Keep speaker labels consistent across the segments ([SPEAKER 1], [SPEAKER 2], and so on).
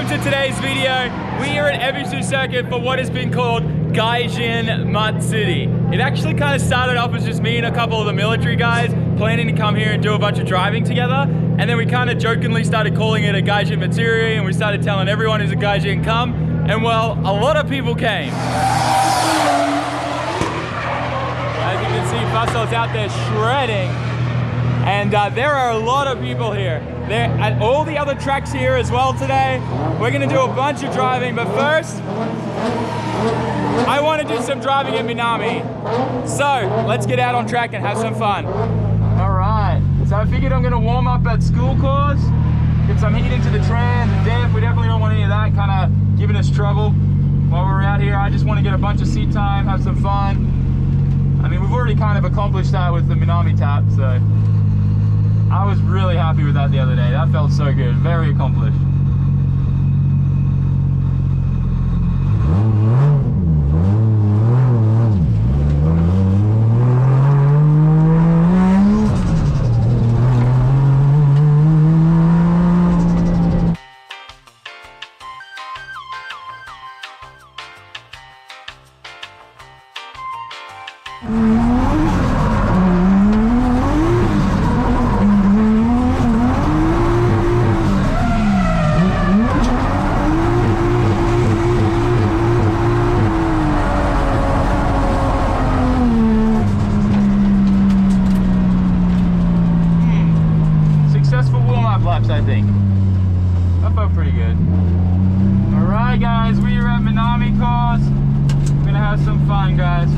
[SPEAKER 1] welcome to today's video. We are at Ebisu Circuit for what has been called Gaijin Matsuri. It actually kind of started off as just me and a couple of the military guys planning to come here and do a bunch of driving together. And then we kind of jokingly started calling it a Gaijin Matsuri, and we started telling everyone who's a Gaijin come. And well, a lot of people came. As you can see, Bussel's out there shredding. And there are a lot of people here. They're at all the other tracks here as well today. We're gonna do a bunch of driving, but first, I wanna do some driving in Minami. So, let's get out on track and have some fun. All right, so I figured I'm gonna warm up at school course, get some heat into the trans and diff. We definitely don't want any of that kind of giving us trouble while we're out here. I just wanna get a bunch of seat time, have some fun. I mean, we've already kind of accomplished that with the Minami tap, so. I was really happy with that the other day. That felt so good, very accomplished. I think. That felt pretty good. Alright guys, we are at Minami course. We're gonna have some fun, guys.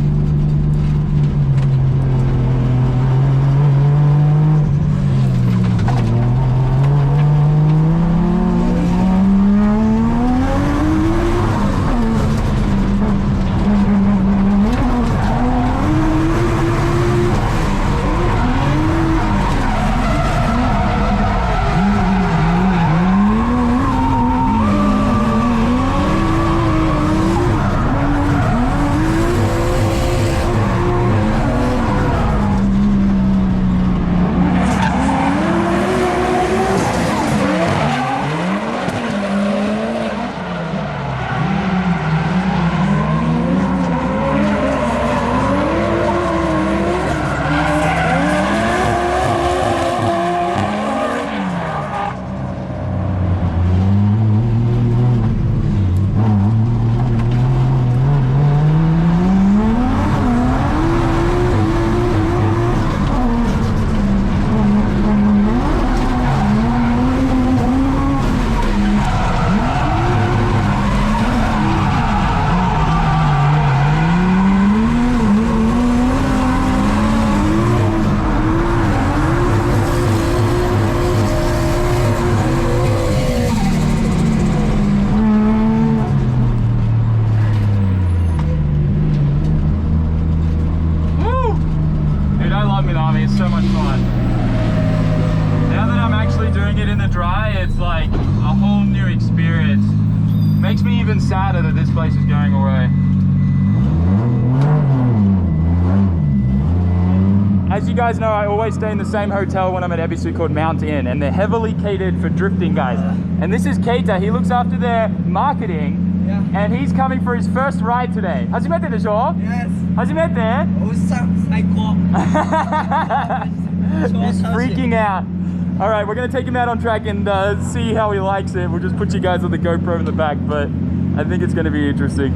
[SPEAKER 1] It's so much fun. Now that I'm actually doing it in the dry, it's like a whole new experience. Makes me even sadder that this place is going away. As you guys know, I always stay in the same hotel when I'm at Ebisu called Mount Inn, and they're heavily catered for drifting guys. And this is Keita, he looks after their marketing. Yeah. And he's coming for his first ride today. Hajimete desho? Yes. Hajimete? He's freaking out. All right, we're gonna take him out on track and see how he likes it. We'll just put you guys on the GoPro in the back, but I think it's gonna be interesting.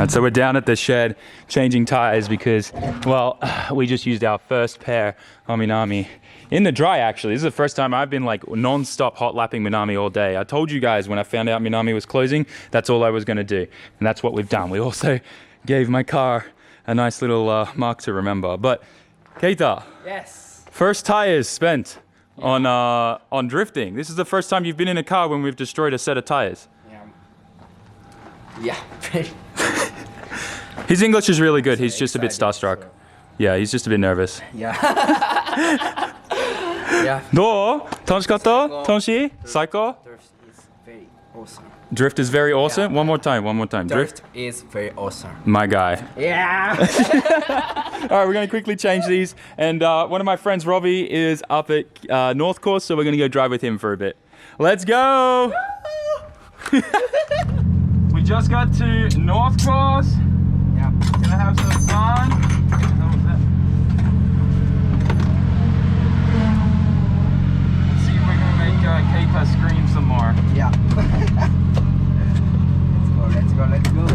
[SPEAKER 1] right, so we're down at the shed changing tires because, well, we just used our first pair on Minami. In the dry, actually. This is the first time I've been like non-stop hot lapping Minami all day. I told you guys when I found out Minami was closing, that's all I was gonna do. And that's what we've done. We also gave my car a nice little mark to remember. But Keita.
[SPEAKER 2] Yes.
[SPEAKER 1] First tires spent on drifting. This is the first time you've been in a car when we've destroyed a set of tires.
[SPEAKER 2] Yeah.
[SPEAKER 1] His English is really good. He's just a bit starstruck. Yeah, he's just a bit nervous.
[SPEAKER 2] Yeah. Yeah.
[SPEAKER 1] どう？楽しかった？楽しい？最高？
[SPEAKER 2] Drift is very awesome.
[SPEAKER 1] Drift is very awesome? One more time.
[SPEAKER 2] Drift is very awesome.
[SPEAKER 1] My guy.
[SPEAKER 2] Yeah.
[SPEAKER 1] All right, we're going to quickly change these. And one of my friends, Robbie, is up at North Course, so we're going to go drive with him for a bit. Let's go! We just got to North Course.
[SPEAKER 2] Yeah.
[SPEAKER 1] Gonna have some fun. Let's see if we can make Keita scream some more.
[SPEAKER 2] Yeah. Let's go.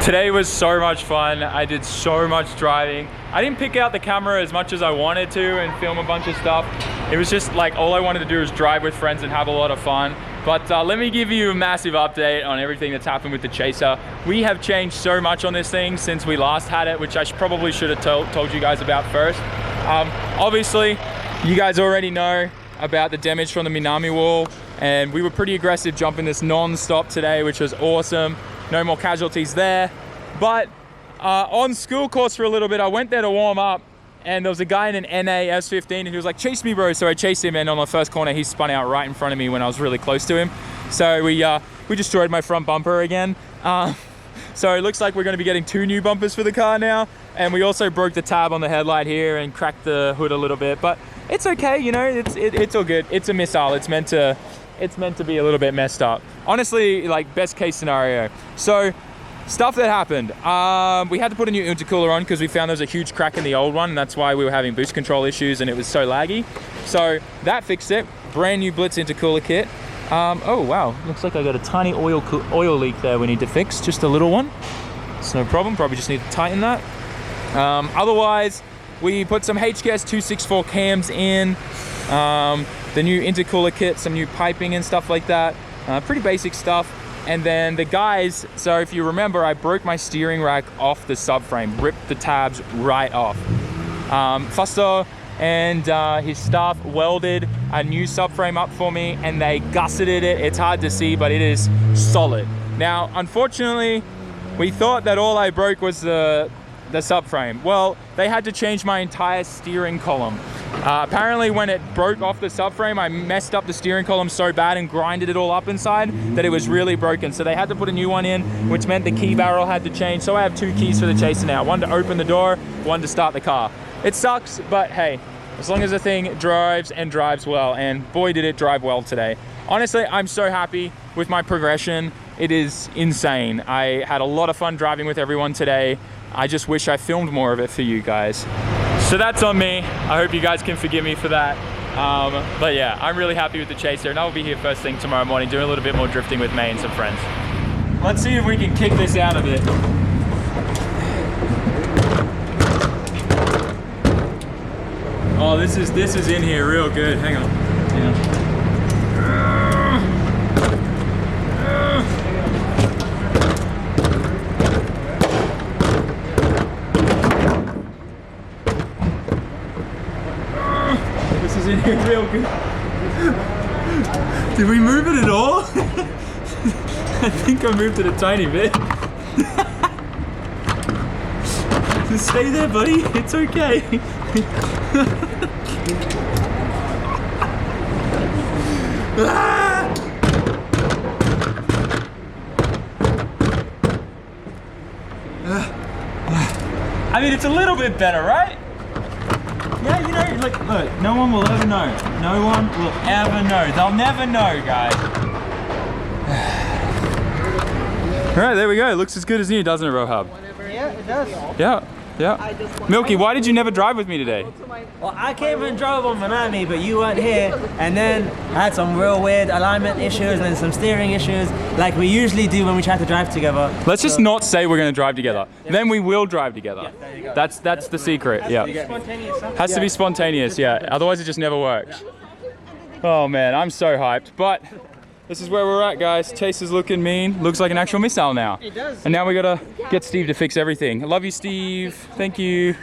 [SPEAKER 1] Today was so much fun. I did so much driving. I didn't pick out the camera as much as I wanted to and film a bunch of stuff. It was just like all I wanted to do was drive with friends and have a lot of fun. But let me give you a massive update on everything that's happened with the Chaser. We have changed so much on this thing since we last had it, which I probably should have told you guys about first. Obviously, you guys already know about the damage from the Minami wall, and we were pretty aggressive jumping this non-stop today, which was awesome. No more casualties there. But on school course for a little bit, I went there to warm up, and there was a guy in an NA S15 and he was like, chase me, bro. So I chased him, and on the first corner he spun out right in front of me when I was really close to him. So we destroyed my front bumper again. So it looks like we're going to be getting 2 new bumpers for the car now, and we also broke the tab on the headlight here and cracked the hood a little bit, but it's okay, you know, it's all good. It's a missile. It's meant to be a little bit messed up. Honestly, like best case scenario. So stuff that happened. We had to put a new intercooler on because we found there was a huge crack in the old one, and that's why we were having boost control issues and it was so laggy. So that fixed it. Brand new Blitz intercooler kit. Oh wow, looks like I got a tiny oil leak there we need to fix, just a little one. It's no problem, probably just need to tighten that. Otherwise, we put some HKS 264 cams in, the new intercooler kit, some new piping and stuff like that. Pretty basic stuff. And then the guys, so if you remember, I broke my steering rack off the subframe, ripped the tabs right off. Fusto and his staff welded a new subframe up for me, and they gusseted it. It's hard to see, but it is solid. Now, unfortunately, we thought that all I broke was the subframe. Well, they had to change my entire steering column. Apparently when it broke off the subframe, I messed up the steering column so bad and grinded it all up inside that it was really broken. So they had to put a new one in, which meant the key barrel had to change. So I have 2 keys for the Chaser now. One to open the door, one to start the car. It sucks, but hey, as long as the thing drives and drives well, and boy did it drive well today. Honestly, I'm so happy with my progression. It is insane. I had a lot of fun driving with everyone today. I just wish I filmed more of it for you guys. So that's on me. I hope you guys can forgive me for that. But yeah, I'm really happy with the Chaser, and I'll be here first thing tomorrow morning doing a little bit more drifting with May and some friends. Let's see if we can kick this out of it. Oh, this is in here real good. Hang on. Yeah. In here real good. Did we move it at all? I think I moved it a tiny bit. Just stay there, buddy. It's okay. I mean, it's a little bit better, right? Yeah, you know, look, no one will ever know. No one will ever know. They'll never know, guys. All right, there we go. It looks as good as new, doesn't it, Rohab?
[SPEAKER 3] Yeah, it does.
[SPEAKER 1] Yeah, yeah. Milky, why did you never drive with me today?
[SPEAKER 3] Well, I came and drove on Minami, but you weren't here. And then I had some real weird alignment issues and then some steering issues, like we usually do when we try to drive together.
[SPEAKER 1] Let's just not say we're going to drive together. Yeah. Then we will drive together.
[SPEAKER 3] Yeah, there you go.
[SPEAKER 1] That's the secret. Yeah. Has to be spontaneous. Yeah. Otherwise, it just never works. Oh man, I'm so hyped. But this is where we're at, guys. Chaser's looking mean. Looks like an actual missile now.
[SPEAKER 3] It does.
[SPEAKER 1] And now we gotta get Steve to fix everything. I love you, Steve. Thank you.